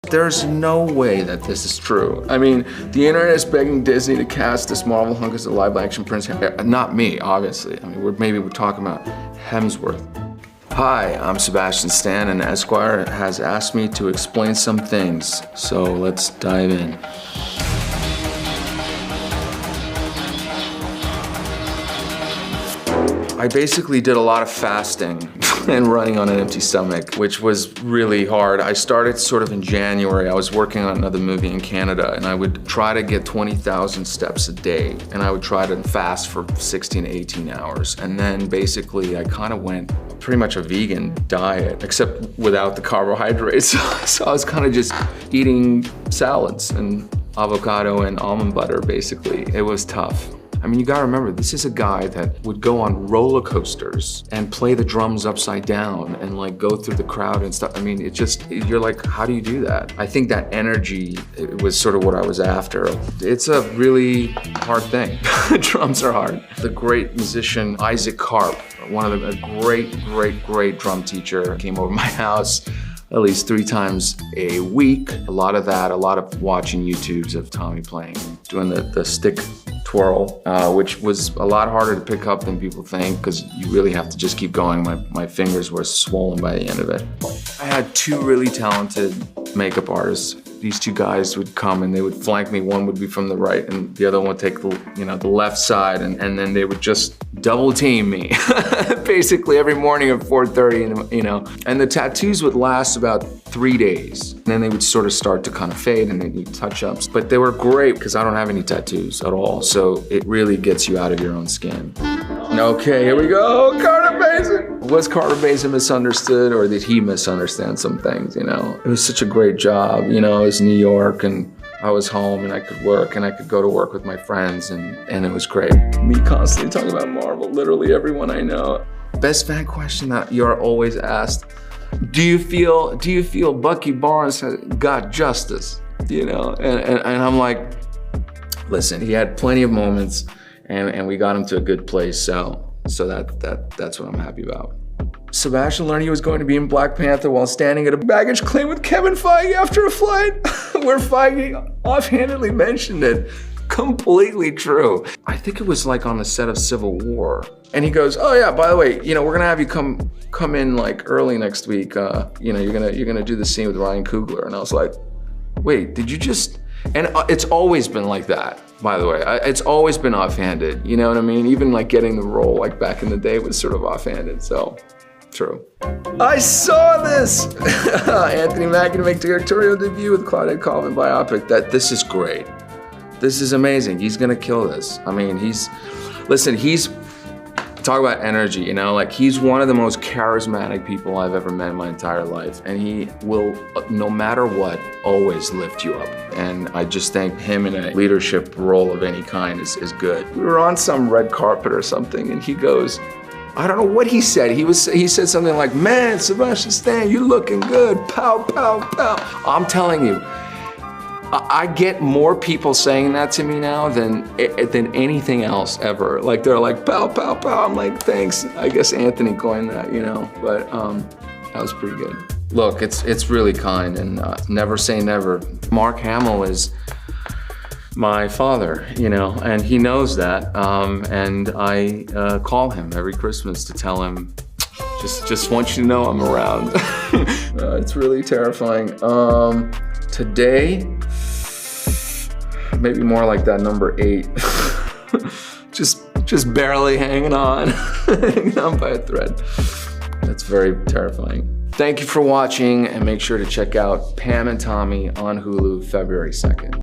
There's no way that this is true. I mean, the internet is begging Disney to cast this Marvel hunk as a live action Prince Harry. Not me, obviously. I mean, maybe we're talking about Hemsworth. Hi, I'm Sebastian Stan, and Esquire has asked me to explain some things, so let's dive in. I basically did a lot of fasting and running on an empty stomach, which was really hard. I started sort of in January. I was working on another movie in Canada, and I would try to get 20,000 steps a day, and I would try to fast for 16 to 18 hours. And then basically I kind of went pretty much a vegan diet, except without the carbohydrates. So I was kind of just eating salads and avocado and almond butter, basically. It was tough. I mean, you gotta remember, this is a guy that would go on roller coasters and play the drums upside down and like go through the crowd and stuff. I mean, it just, you're like, how do you do that? I think that energy, it was sort of what I was after. It's a really hard thing. Drums are hard. The great musician, Isaac Karp, a great drum teacher, came over my house at least 3 times a week. A lot of that, a lot of watching YouTubes of Tommy playing, doing the stick twirl, which was a lot harder to pick up than people think, because you really have to just keep going. My fingers were swollen by the end of it. I had 2 really talented makeup artists. These 2 guys would come and they would flank me. One would be from the right and the other one would take the left side, and then they would just double team me basically every morning at 4:30, and the tattoos would last about 3 days. And then they would sort of start to kind of fade and they need touch-ups. But they were great because I don't have any tattoos at all, so it really gets you out of your own skin. Okay, here we go, Carter Mason. Was Carter Mason misunderstood, or did he misunderstand some things, It was such a great job, it was New York and I was home and I could work and I could go to work with my friends and it was great. Me constantly talking about Marvel, literally everyone I know. Best fan question that you're always asked, do you feel Bucky Barnes has got justice? And I'm like, listen, he had plenty of moments and we got him to a good place, so that's what I'm happy about. Sebastian learned he was going to be in Black Panther while standing at a baggage claim with Kevin Feige after a flight, where Feige offhandedly mentioned it. Completely true. I think it was like on the set of Civil War. And he goes, oh yeah, by the way, we're gonna have you come in like early next week. You're gonna do the scene with Ryan Coogler. And I was like, wait, did you just? And it's always been like that, by the way. It's always been offhanded, you know what I mean? Even like getting the role like back in the day was sort of offhanded, so true. I saw this! Anthony Mackie to make directorial debut with Claudette Colvin biopic. This is great. This is amazing. He's gonna kill this. I mean, talk about energy, like he's one of the most charismatic people I've ever met in my entire life. And he will, no matter what, always lift you up. And I just think him in a leadership role of any kind is good. We were on some red carpet or something and he goes, I don't know what he said. He said something like, man, Sebastian Stan, you looking good, pow, pow, pow. I'm telling you, I get more people saying that to me now than anything else ever. Like they're like, pow, pow, pow. I'm like, thanks. I guess Anthony coined that, but that was pretty good. Look, it's really kind, and never say never. Mark Hamill is my father, and he knows that, and I call him every Christmas to tell him, just want you to know I'm around. It's really terrifying. Today, maybe more like that number 8. just barely hanging on, hanging on by a thread. That's very terrifying. Thank you for watching, and make sure to check out Pam and Tommy on Hulu February 2nd.